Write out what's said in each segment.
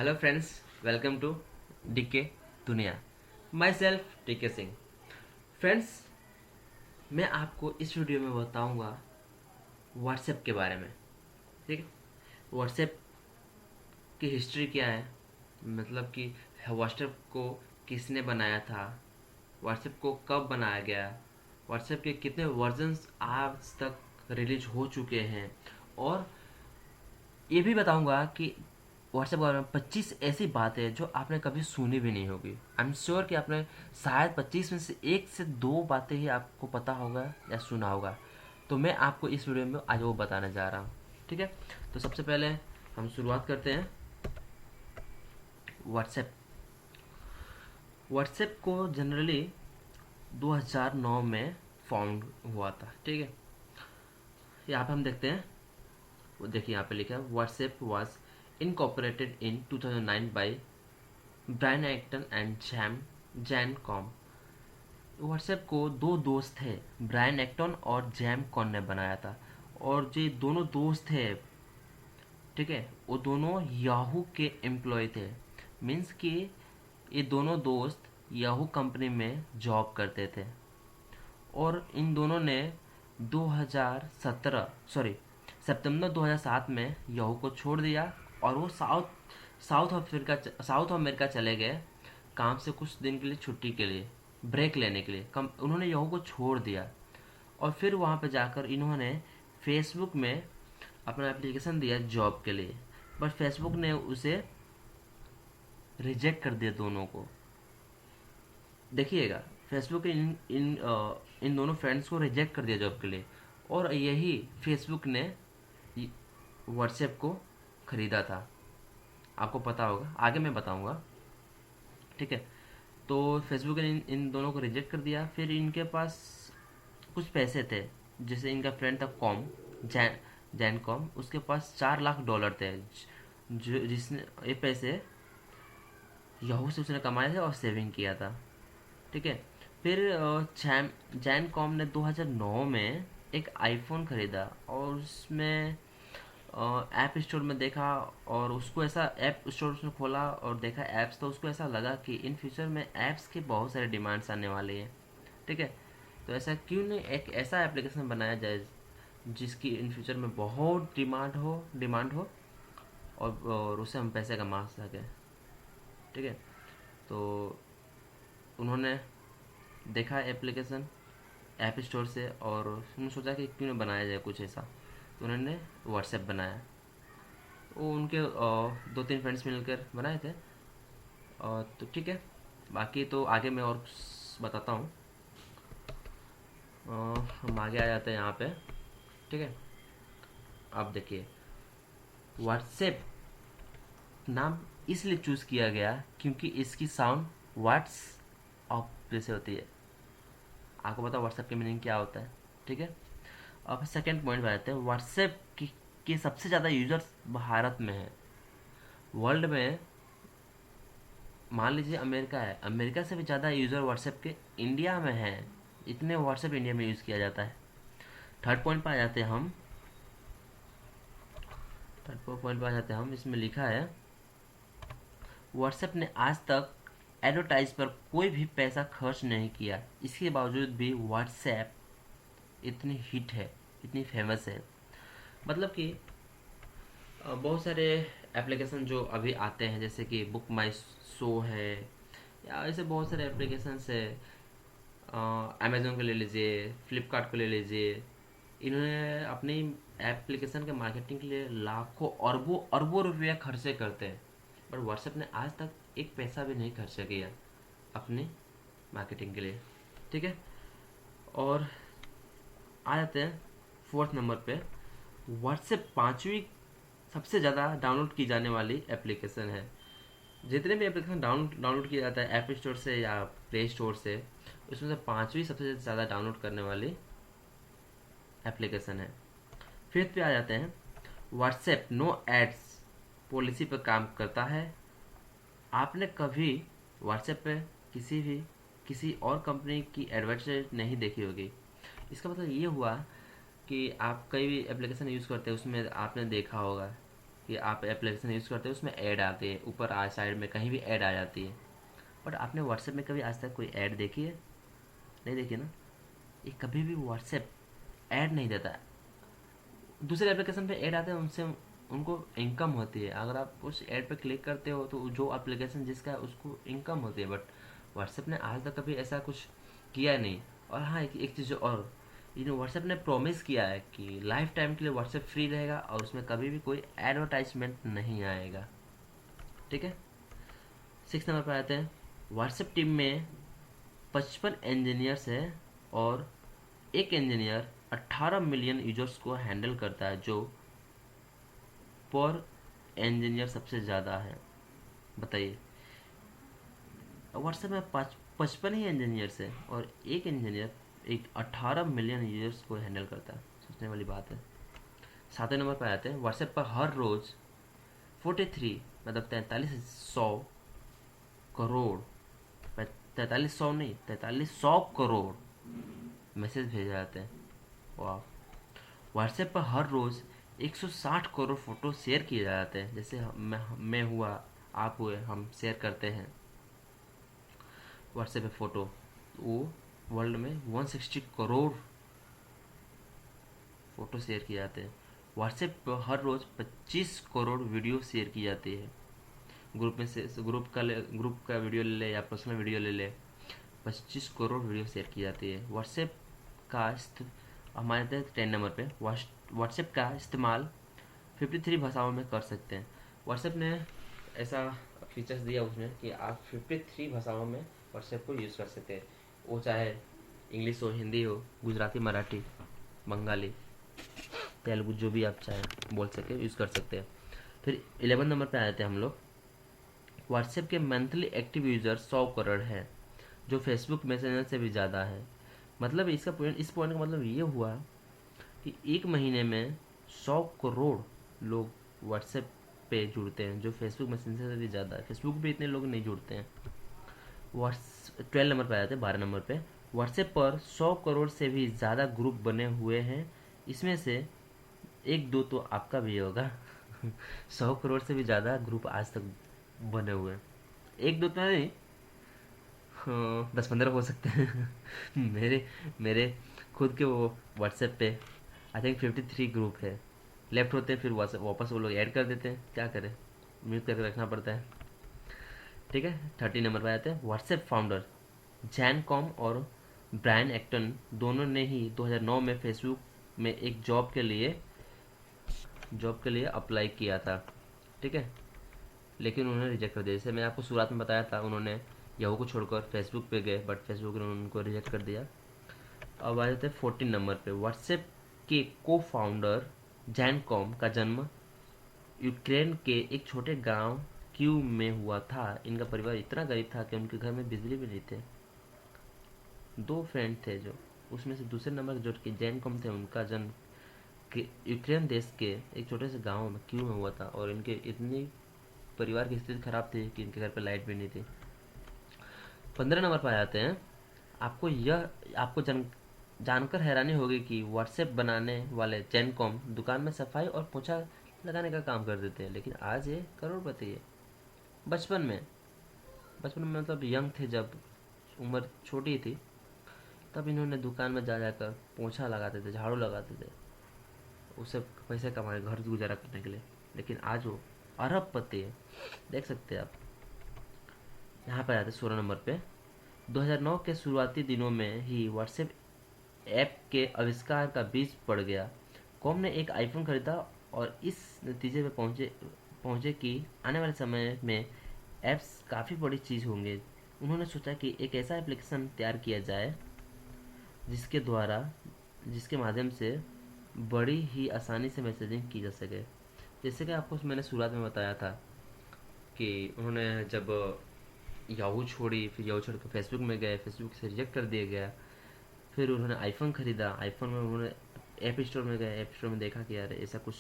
Hello friends, welcome to DK दुनिया। Myself DK Singh. Friends, मैं आपको इस वीडियो में बताऊंगा व्हाट्सएप के बारे में। ठीक है, व्हाट्सएप की हिस्ट्री क्या है, मतलब कि व्हाट्सएप को किसने बनाया था, व्हाट्सएप को कब बनाया गया, व्हाट्सएप के कितने वर्जन्स आज तक रिलीज हो चुके हैं, और ये भी बताऊंगा कि व्हाट्सएप के बारे में 25 ऐसी बातें जो आपने कभी सुनी भी नहीं होगी। आई एम श्योर कि आपने शायद 25 में से एक से दो बातें ही आपको पता होगा या सुना होगा। तो मैं आपको इस वीडियो में आज वो बताने जा रहा हूँ। ठीक है, तो सबसे पहले हम शुरुआत करते हैं व्हाट्सएप। व्हाट्सएप को जनरली 2009 में फाउंड हुआ था। ठीक है, यहाँ पे हम देखते हैं, वो देखिए यहाँ पे लिखा है WhatsApp was incorporated in 2009 by Brian Acton and Jan Koum. WhatsApp को दो दोस्त थे, ब्रायन एक्टन और जैम कॉन ने बनाया था। और जो दोनों दोस्त थे, ठीक है, वो दोनों याहू के एम्प्लॉय थे। मीन्स कि ये दोनों दोस्त याहू कंपनी में जॉब करते थे। और इन दोनों ने 2017 सॉरी सितंबर 2007 में याहू को छोड़ दिया और वो साउथ अमेरिका चले गए काम से कुछ दिन के लिए, छुट्टी के लिए, ब्रेक लेने के लिए। कम उन्होंने याहू को छोड़ दिया और फिर वहाँ पे जाकर इन्होंने फेसबुक में अपना एप्लीकेशन दिया जॉब के लिए, बट फेसबुक ने उसे रिजेक्ट कर दिया दोनों को। देखिएगा, फेसबुक इन दोनों फ्रेंड्स को रिजेक्ट कर दिया जॉब के लिए, और यही फेसबुक ने व्हाट्सएप को खरीदा था। आपको पता होगा, आगे मैं बताऊंगा। ठीक है, तो फेसबुक ने इन दोनों को रिजेक्ट कर दिया। फिर इनके पास कुछ पैसे थे, जैसे इनका फ्रेंड था कॉम, जैन जैन कॉम, उसके पास $4 लाख थे, जो जिसने ये पैसे याहू से उसने कमाए थे और सेविंग किया था। ठीक है, फिर जैन कॉम ने 2009 में एक आईफोन खरीदा और उसमें ऐप स्टोर में देखा, और उसको ऐसा ऐप स्टोर उसने खोला और देखा ऐप्स, तो उसको ऐसा लगा कि इन फ्यूचर में ऐप्स के बहुत सारे डिमांड्स आने वाले हैं। ठीक है, तो ऐसा क्यों नहीं एक ऐसा एप्लीकेशन बनाया जाए जिसकी इन फ्यूचर में बहुत डिमांड हो और उससे हम पैसे कमा सकें। ठीक है, तो उन्होंने देखा एप्लीकेशन ऐप स्टोर से और उन्होंने सोचा कि क्यों ना बनाया जाए कुछ ऐसा, तो उन्होंने व्हाट्सएप बनाया। वो उनके दो तीन फ्रेंड्स मिलकर बनाए थे। तो ठीक है, बाकी तो आगे मैं और बताता हूँ। हम आगे आ जाते हैं यहाँ पे। ठीक है, अब देखिए, व्हाट्सएप नाम इसलिए चूज़ किया गया क्योंकि इसकी साउंड व्हाट्स ऑफ जैसे होती है। आपको पता व्हाट्सएप की मीनिंग क्या होता है। ठीक है, अब सेकंड पॉइंट पे आते हैं। व्हाट्सएप के सबसे ज़्यादा यूजर्स भारत में है। वर्ल्ड में मान लीजिए अमेरिका है, अमेरिका से भी ज़्यादा यूज़र व्हाट्सएप के इंडिया में है। इतने व्हाट्सएप इंडिया में यूज़ किया जाता है। थर्ड पॉइंट पे आ जाते हैं हम। इसमें लिखा है व्हाट्सएप ने आज तक एडवर्टाइज पर कोई भी पैसा खर्च नहीं किया, इसके बावजूद भी व्हाट्सएप इतनी हिट है, इतनी फेमस है। मतलब कि बहुत सारे एप्लीकेशन जो अभी आते हैं, जैसे कि बुक माई शो है, या ऐसे बहुत सारे एप्लीकेशंस है। अमेज़ोन को ले लीजिए, फ्लिपकार्ट को ले लीजिए। इन्होंने अपनी एप्लीकेशन के मार्केटिंग के लिए लाखों अरबों अरबों रुपया खर्चे करते हैं, पर व्हाट्सएप ने आज तक एक पैसा भी नहीं खर्च किया अपनी मार्केटिंग के लिए। ठीक है, और आ जाते हैं फोर्थ नंबर पे। व्हाट्सएप पांचवी सबसे ज़्यादा डाउनलोड की जाने वाली एप्लीकेशन है। जितने भी एप्लीकेशन डाउनलोड किया जाता है ऐप स्टोर से या प्ले स्टोर से, उसमें से पांचवी सबसे ज़्यादा डाउनलोड करने वाली एप्लीकेशन है। फिफ्थ पे आ जाते हैं। व्हाट्सएप नो एड्स पॉलिसी पर काम करता है। आपने कभी व्हाट्सएप पे किसी और कंपनी की एडवर्टाइज नहीं देखी होगी। इसका मतलब ये हुआ कि आप कई भी एप्लीकेशन यूज़ करते हैं, उसमें आपने देखा होगा कि आप एप्लीकेशन यूज़ करते हो उसमें ऐड आते हैं, ऊपर आ साइड में कहीं भी ऐड आ जाती है। बट आपने व्हाट्सएप में कभी आज तक कोई ऐड देखी है? नहीं देखी ना। ये कभी भी व्हाट्सएप ऐड नहीं देता है। दूसरे एप्लीकेशन पे ऐड आते हैं, उनसे उनको इनकम होती है। अगर आप उस ऐड पे क्लिक करते हो तो जो एप्लीकेशन जिसका है उसको इनकम होती है, बट व्हाट्सएप ने आज तक कभी ऐसा कुछ किया नहीं। और हाँ, एक चीज़ और, व्हाट्सएप ने प्रॉमिस किया है कि लाइफ टाइम के लिए व्हाट्सएप फ्री रहेगा और उसमें कभी भी कोई एडवर्टाइजमेंट नहीं आएगा। ठीक है। 6 नंबर पर आते हैं। व्हाट्सएप टीम में 55 इंजीनियर्स है और एक इंजीनियर 18 मिलियन यूजर्स को हैंडल करता है, जो पर इंजीनियर सबसे ज़्यादा है। बताइए, व्हाट्सएप में 55 ही इंजीनियर्स है और एक इंजीनियर एक 18 मिलियन यूजर्स को हैंडल करता है। सोचने वाली बात है। 7वें नंबर पर आते हैं। व्हाट्सएप पर हर रोज़ 43 मतलब 4300 करोड़, 4300 नहीं, 4300 करोड़ मैसेज भेजे जाते हैं। वाह। व्हाट्सएप पर हर रोज़ 160 करोड़ फोटो शेयर किए जाते हैं। जैसे मैं हुआ, आप हुए, हम शेयर करते हैं व्हाट्सएप पे फ़ोटो, वो वर्ल्ड में 160 करोड़ फ़ोटो शेयर किए जाते हैं। व्हाट्सएप पर हर रोज़ 25 करोड़ वीडियो शेयर की जाती है। ग्रुप में से ग्रुप का वीडियो ले ले या पर्सनल वीडियो ले ले, 25 करोड़ वीडियो शेयर की जाती है। व्हाट्सएप का हमारे 10 नंबर पे व्हाट्सएप का इस्तेमाल 53 भाषाओं में कर सकते हैं। व्हाट्सएप ने ऐसा फीचर्स दिया उसमें कि आप 53 भाषाओं में व्हाट्सएप को यूज़ कर सकते हैं। वो चाहे इंग्लिश हो, हिंदी हो, गुजराती, मराठी, बंगाली, तेलुगु, जो भी आप चाहें बोल सके, यूज़ कर सकते हैं। फिर 11 नंबर पे आए थे हम लोग। व्हाट्सएप के मंथली एक्टिव यूज़र 100 करोड़ है, जो फेसबुक मैसेंजर से भी ज़्यादा है। मतलब इस पॉइंट का मतलब ये हुआ कि एक महीने में 100 करोड़ लोग व्हाट्सएप पे जुड़ते हैं, जो फेसबुक मैसेंजर से भी ज़्यादा है। फेसबुक पे इतने लोग नहीं जुड़ते हैं। 12 नंबर पर आ जाते हैं। 12 नंबर पे व्हाट्सएप पर 100 करोड़ से भी ज़्यादा ग्रुप बने हुए हैं। इसमें से एक दो तो आपका भी होगा। 100 करोड़ से भी ज़्यादा ग्रुप आज तक बने हुए हैं। एक दो तो नहीं, हाँ, 10-15 हो सकते हैं। मेरे मेरे खुद के वो व्हाट्सएप पे आई थिंक 53 ग्रुप है। लेफ्ट होते हैं, फिर वापस वो लोग ऐड कर देते हैं, क्या करें, म्यूट करके रखना पड़ता है। ठीक है। 13 नंबर पर आते हैं। व्हाट्सएप फाउंडर जैन कॉम और ब्रायन एक्टन दोनों ने ही 2009 में फेसबुक में एक जॉब के लिए अप्लाई किया था। ठीक है। लेकिन उन्होंने रिजेक्ट कर दिया। जैसे मैं आपको शुरुआत में बताया था, उन्होंने याहू को छोड़कर फेसबुक पे गए, बट फेसबुक ने उनको रिजेक्ट कर दिया। अब आ जाते हैं 14 नंबर पे। व्हाट्सएप के को फाउंडर जैन कॉम का जन्म यूक्रेन के एक छोटे गांव क्यू में हुआ था। इनका परिवार इतना गरीब था कि उनके घर में बिजली भी नहीं थे। दो फ्रेंड थे, जो उसमें से दूसरे नंबर जो कि जैन कॉम थे, उनका जन्म यूक्रेन देश के एक छोटे से गांव में क्यू में हुआ था, और इनके इतनी परिवार की स्थिति खराब थी कि इनके घर पे लाइट भी नहीं थी। 15 नंबर पर आ जाते हैं। आपको जानकर हैरानी होगी कि व्हाट्सएप बनाने वाले जैनकॉम दुकान में सफाई और पोछा लगाने का काम कर देते हैं, लेकिन आज ये करोड़पति है। बचपन में बचपन में मतलब यंग थे, जब उम्र छोटी थी, तब इन्होंने दुकान में जा जाकर पोछा लगाते थे, झाड़ू लगाते थे, उससे पैसे कमाए घर गुजारा करने के लिए। लेकिन आज वो अरबपति है, देख सकते हैं आप। यहाँ पर आते हैं 16 नंबर पे। 2009 के शुरुआती दिनों में ही व्हाट्सएप ऐप के आविष्कार का बीज पड़ गया। कॉम ने एक आईफोन खरीदा और इस नतीजे पे पहुंचे कि आने वाले समय में ऐप्स काफ़ी बड़ी चीज़ होंगे। उन्होंने सोचा कि एक ऐसा एप्लीकेशन तैयार किया जाए जिसके माध्यम से बड़ी ही आसानी से मैसेजिंग की जा सके। जैसे कि आपको मैंने शुरुआत में बताया था कि उन्होंने जब याहू छोड़ी, फिर याहू छोड़ के फेसबुक में गए, फेसबुक से रिजेक्ट कर दिया गया। फिर उन्होंने आईफोन ख़रीदा, आईफोन में उन्होंने ऐप स्टोर में गए, ऐप स्टोर में देखा कि यार ऐसा कुछ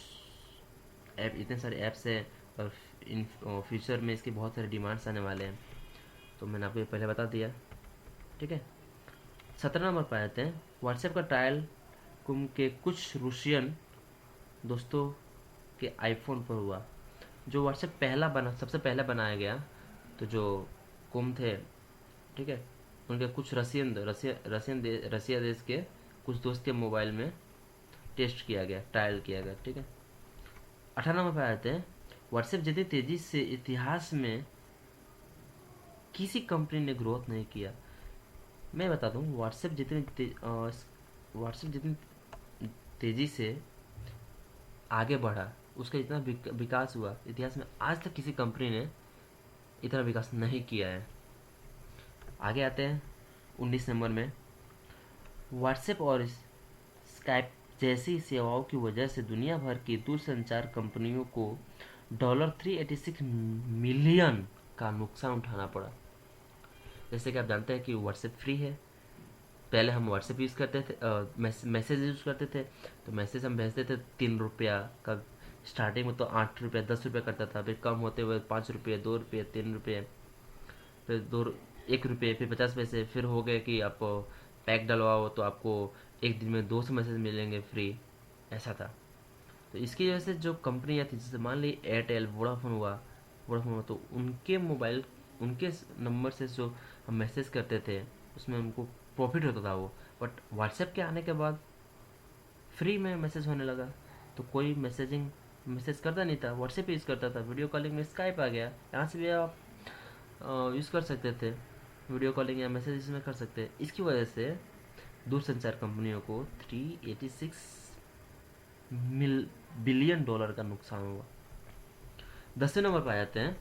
ऐप, इतने सारे ऐप्स हैं और इन फ्यूचर में इसके बहुत सारे डिमांड्स आने वाले हैं। तो मैंने आपको ये पहले बता दिया। ठीक है। 17 नंबर पर आते हैं। व्हाट्सएप का ट्रायल कुम के कुछ रूसियन दोस्तों के आईफोन पर हुआ। जो व्हाट्सएप सबसे पहले बनाया गया, तो जो कुम थे, ठीक है, उनके कुछ रसिया देश के कुछ दोस्त के मोबाइल में टेस्ट किया गया, ट्रायल किया गया, ठीक है। 18 नंबर पर आते हैं, व्हाट्सएप जितनी तेजी से इतिहास में किसी कंपनी ने ग्रोथ नहीं किया। मैं बता दूं, व्हाट्सएप जितनी तेजी से आगे बढ़ा, उसका इतना विकास हुआ, इतिहास में आज तक किसी कंपनी ने इतना विकास नहीं किया है। आगे आते हैं 19 नंबर में, व्हाट्सएप और स्काइप जैसी सेवाओं की वजह से दुनिया भर की दूरसंचार कंपनियों को $386 मिलियन का नुकसान उठाना पड़ा। जैसे कि आप जानते हैं कि व्हाट्सएप फ्री है। पहले हम व्हाट्सएप यूज़ करते थे, मैसेज यूज़ करते थे, तो मैसेज हम भेजते थे 3 रुपया का। स्टार्टिंग में तो 8 रुपया 10 रुपया करता था, फिर कम होते हुए 5 रुपये, 2 रुपये, 3 रुपये, फिर 1 रुपये, फिर 50 पैसे, फिर हो गए कि आप पैक डलवाओ तो आपको एक दिन में 200 मैसेज मिलेंगे फ्री, ऐसा था। तो इसकी वजह से जो कंपनियाँ थी, जैसे मान ली एयरटेल, वोडाफोन हुआ, तो उनके नंबर से जो हम मैसेज करते थे, उसमें उनको प्रॉफिट होता था वो। बट व्हाट्सएप के आने के बाद फ्री में मैसेज होने लगा, तो कोई मैसेज करता नहीं था, व्हाट्सएप यूज़ करता था। वीडियो कॉलिंग में स्काइप आ गया, यहाँ से भी आप यूज़ कर सकते थे, वीडियो कॉलिंग या मैसेज इसमें कर सकते हैं। इसकी वजह से दूरसंचार कंपनियों को $386 बिलियन का नुकसान हुआ। 10वें नंबर पर आ जाते हैं,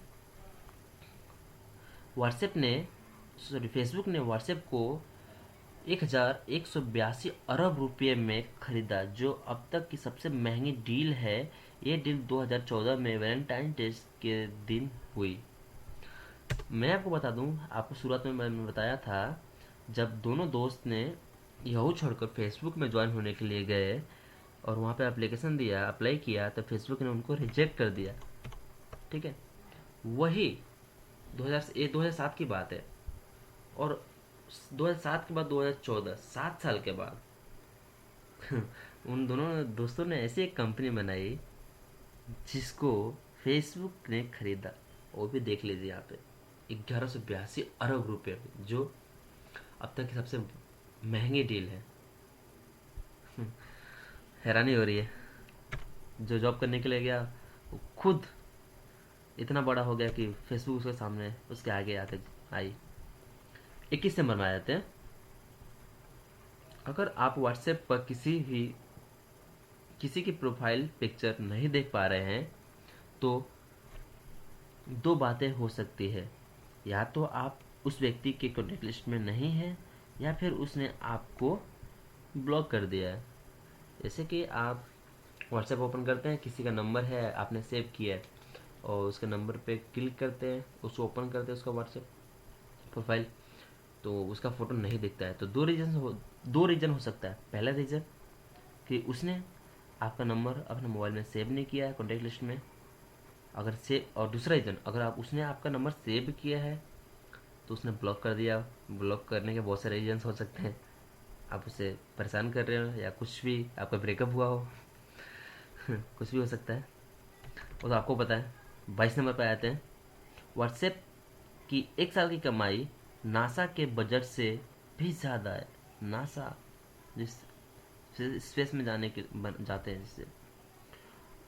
फेसबुक ने व्हाट्सएप को 1182 अरब रुपये में खरीदा, जो अब तक की सबसे महंगी डील है। ये डील 2014 में वैलेंटाइन डे के दिन हुई। मैं आपको बता दूं, आपको शुरुआत में मैंने बताया था, जब दोनों दोस्त ने यहू छोड़कर फेसबुक में ज्वाइन होने के लिए गए और वहाँ पे अप्लाई किया, तो फेसबुक ने उनको रिजेक्ट कर दिया, ठीक है। वही 2007 की बात है, और 2007 के बाद 2014, 7 साल के बाद उन दोनों दोस्तों ने ऐसी एक कंपनी बनाई जिसको फेसबुक ने खरीदा। वो भी देख लीजिए यहाँ पे, 1182 अरब रुपये, जो अब तक की सबसे महंगी डील है। हैरानी हो रही है, जो जॉब करने के लिए गया वो खुद इतना बड़ा हो गया कि फेसबुक उसके सामने, उसके आगे आके आई। 21 नंबर में आ जाते हैं, अगर आप व्हाट्सएप पर किसी की प्रोफाइल पिक्चर नहीं देख पा रहे हैं, तो दो बातें हो सकती है। या तो आप उस व्यक्ति के कॉन्टेक्ट लिस्ट में नहीं हैं, या फिर उसने आपको ब्लॉक कर दिया है। जैसे कि आप व्हाट्सएप ओपन करते हैं, किसी का नंबर है आपने सेव किया है, और उसके नंबर पे क्लिक करते हैं, उसको ओपन करते हैं, उसका व्हाट्सएप प्रोफाइल, तो उसका फ़ोटो नहीं दिखता है। तो दो रीज़न हो सकता है। पहला रीज़न कि उसने आपका नंबर अपने मोबाइल में सेव नहीं किया है कॉन्टैक्ट लिस्ट में, और दूसरा रीज़न, अगर उसने आपका नंबर सेव किया है तो उसने ब्लॉक कर दिया। ब्लॉक करने के बहुत सारे रीजन्स हो सकते हैं, आप उसे परेशान कर रहे हो, या कुछ भी, आपका ब्रेकअप हुआ हो कुछ भी हो सकता है, वो तो आपको पता है। 22 नंबर पर आते हैं, व्हाट्सएप की 1 साल की कमाई नासा के बजट से भी ज़्यादा है। नासा जिस स्पेस में जाते हैं, जिससे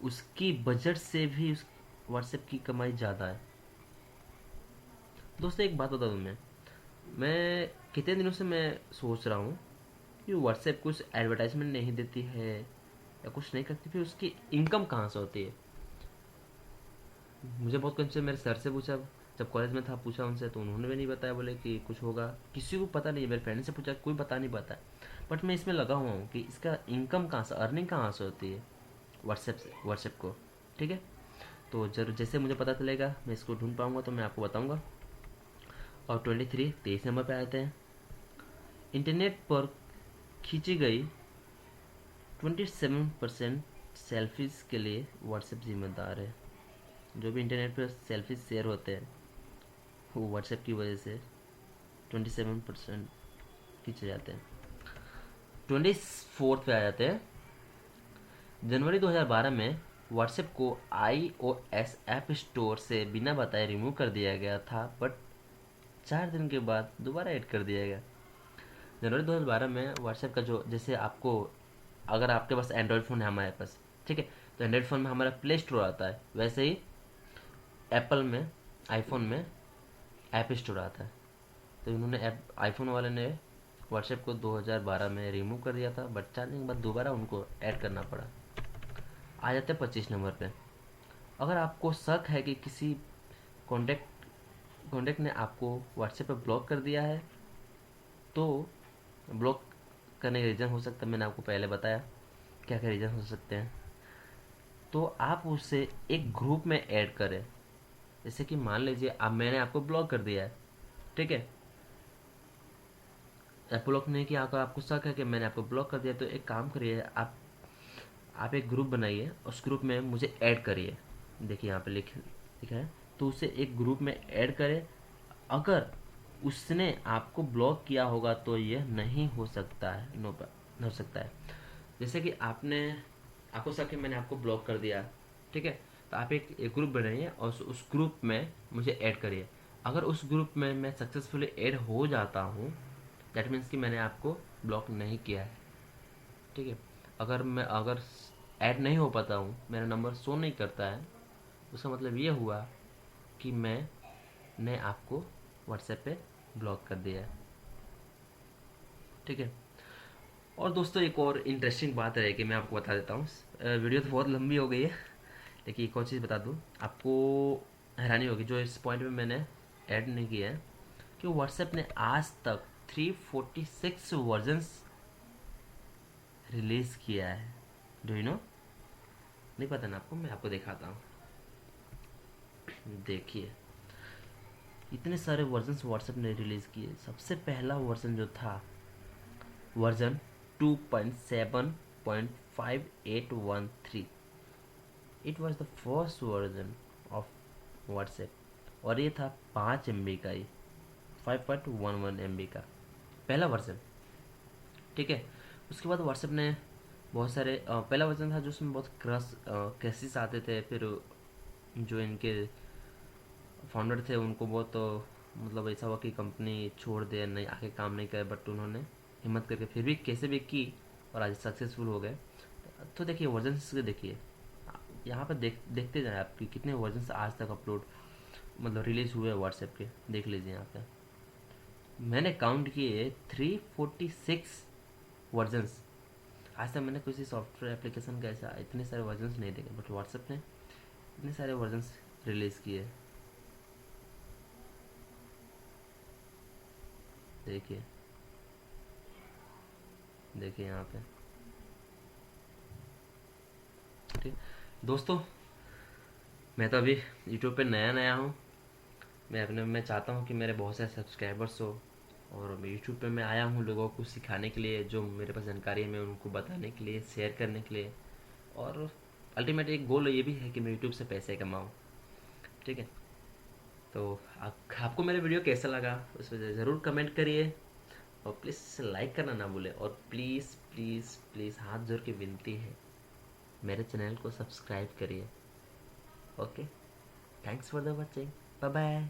उसकी बजट से भी उस व्हाट्सएप की कमाई ज़्यादा है। दोस्तों एक बात बता दूँ, मैं कितने दिनों से मैं सोच रहा हूँ कि व्हाट्सएप कुछ एडवर्टाइजमेंट नहीं देती है या कुछ नहीं करती, फिर उसकी इनकम कहाँ से होती है। मुझे बहुत कुछ मेरे सर से पूछा, जब कॉलेज में था, पूछा उनसे, तो उन्होंने भी नहीं बताया, बोले कि कुछ होगा, किसी को पता नहीं। मेरे फ्रेंड से पूछा, कोई बता नहीं पाता। बट मैं इसमें लगा हुआ हूँ कि इसका इनकम कहाँ से, अर्निंग कहाँ से होती है व्हाट्सएप को, ठीक है। तो जरूर जैसे मुझे पता चलेगा, मैं इसको ढूंढ पाऊँगा तो मैं आपको बताऊँगा। और 23 नंबर पे आते हैं, इंटरनेट पर खींची गई 27% सेल्फीज के लिए व्हाट्सएप जिम्मेदार है। जो भी इंटरनेट पर सेल्फीज शेयर होते हैं, वो व्हाट्सएप की वजह से 27% खींचे जाते हैं। 24 पे आ जाते हैं, जनवरी 2012 में व्हाट्सएप को iOS ऐप स्टोर से बिना बताए रिमूव कर दिया गया था, बट 4 दिन के बाद दोबारा ऐड कर दिया गया। जनवरी 2012 में व्हाट्सएप का जो, जैसे आपको, अगर आपके पास एंड्रॉयड फ़ोन है हमारे पास, ठीक है, तो एंड्रॉयड फ़ोन में हमारा प्ले स्टोर आता है, वैसे ही एप्पल में, आईफोन में ऐप स्टोर आता है। तो इन्होंने ऐप, आईफोन वाले ने व्हाट्सएप को 2012 में रिमूव कर दिया था, बट 4 दिन के बाद दोबारा उनको ऐड करना पड़ा। आ जाते हैं 25 नंबर पे। अगर आपको शक है कि किसी कॉन्टैक्ट ने आपको व्हाट्सएप पे ब्लॉक कर दिया है, तो ब्लॉक करने का रीज़न हो सकता है, मैंने आपको पहले बताया क्या क्या रीज़न हो सकते हैं। तो आप उसे एक ग्रुप में ऐड करें। जैसे कि मान लीजिए अब मैंने आपको ब्लॉक कर दिया है, ठीक है, ऐप ब्लॉक नहीं किया, अगर आपको शक है कि मैंने आपको ब्लॉक कर दिया, तो एक काम करिए, आप एक ग्रुप बनाइए, उस ग्रुप में मुझे ऐड करिए। देखिए यहाँ पे लिखा है, तो उसे एक ग्रुप में ऐड करें। अगर उसने आपको ब्लॉक किया होगा तो यह नहीं हो सकता है, नो हो सकता है। जैसे कि आपको शक है मैंने आपको ब्लॉक कर दिया, ठीक है, तो आप एक ग्रुप बनाइए और उस ग्रुप में मुझे ऐड करिए। अगर उस ग्रुप में मैं सक्सेसफुली ऐड हो जाता हूँ, दैट मीन्स कि मैंने आपको ब्लॉक नहीं किया है, ठीक है। अगर ऐड नहीं हो पाता हूँ, मेरा नंबर शो नहीं करता है, उसका मतलब ये हुआ कि मैंने आपको व्हाट्सएप पे ब्लॉक कर दिया है, ठीक है। और दोस्तों एक और इंटरेस्टिंग बात है कि मैं आपको बता देता हूँ, वीडियो तो बहुत लंबी हो गई है, लेकिन एक और चीज़ बता दूँ आपको, हैरानी होगी जो इस पॉइंट में मैंने ऐड नहीं किया है, कि व्हाट्सएप ने आज तक 346 वर्जन्स रिलीज़ किया है। Do you know? नहीं पता ना आपको, मैं आपको दिखाता हूँ। देखिए इतने सारे वर्जन्स व्हाट्सएप ने रिलीज़ किए। सबसे पहला वर्जन जो था, version 2.7.5813, it was the first version of WhatsApp, और ये था 5 MB का, ही 5.11 MB का पहला वर्जन, ठीक है। उसके बाद व्हाट्सएप ने बहुत सारे, पहला वर्जन था जो उसमें बहुत क्रैशेस आते थे, फिर जो इनके फाउंडर थे उनको बहुत, मतलब ऐसा हुआ कि कंपनी छोड़ दे, नहीं आगे काम नहीं करे, बट उन्होंने हिम्मत करके फिर भी कैसे भी की और आज सक्सेसफुल हो गए। तो देखिए वर्जन देखिए, यहाँ पर देखते जाए आपकी कितने वर्जन आज तक अपलोड, मतलब रिलीज़ हुए व्हाट्सएप के, देख लीजिए यहाँ पे मैंने काउंट किए 346 वर्जन्स। आज तक मैंने किसी सॉफ्टवेयर एप्लीकेशन का ऐसा इतने सारे वर्जन्स नहीं देखे, बट व्हाट्सएप ने इतने सारे वर्जन्स रिलीज़ किए। देखिए देखिए यहाँ पे, ठीक दोस्तों, मैं तो अभी यूट्यूब पे नया नया हूँ। मैं चाहता हूँ कि मेरे बहुत सारे सब्सक्राइबर्स हो, और मैं यूट्यूब पे मैं आया हूँ लोगों को सिखाने के लिए, जो मेरे पास जानकारी है मैं उनको बताने के लिए, शेयर करने के लिए, और अल्टीमेट एक गोल ये भी है कि मैं यूट्यूब से पैसे कमाऊँ, ठीक है। तो आपको मेरा वीडियो कैसा लगा उस वजह ज़रूर कमेंट करिए, और प्लीज़ लाइक करना ना भूलें, और प्लीज़ प्लीज़ प्लीज़ हाथ जोड़ के विनती है, मेरे चैनल को सब्सक्राइब करिए। Okay, thanks for the watching, bye bye.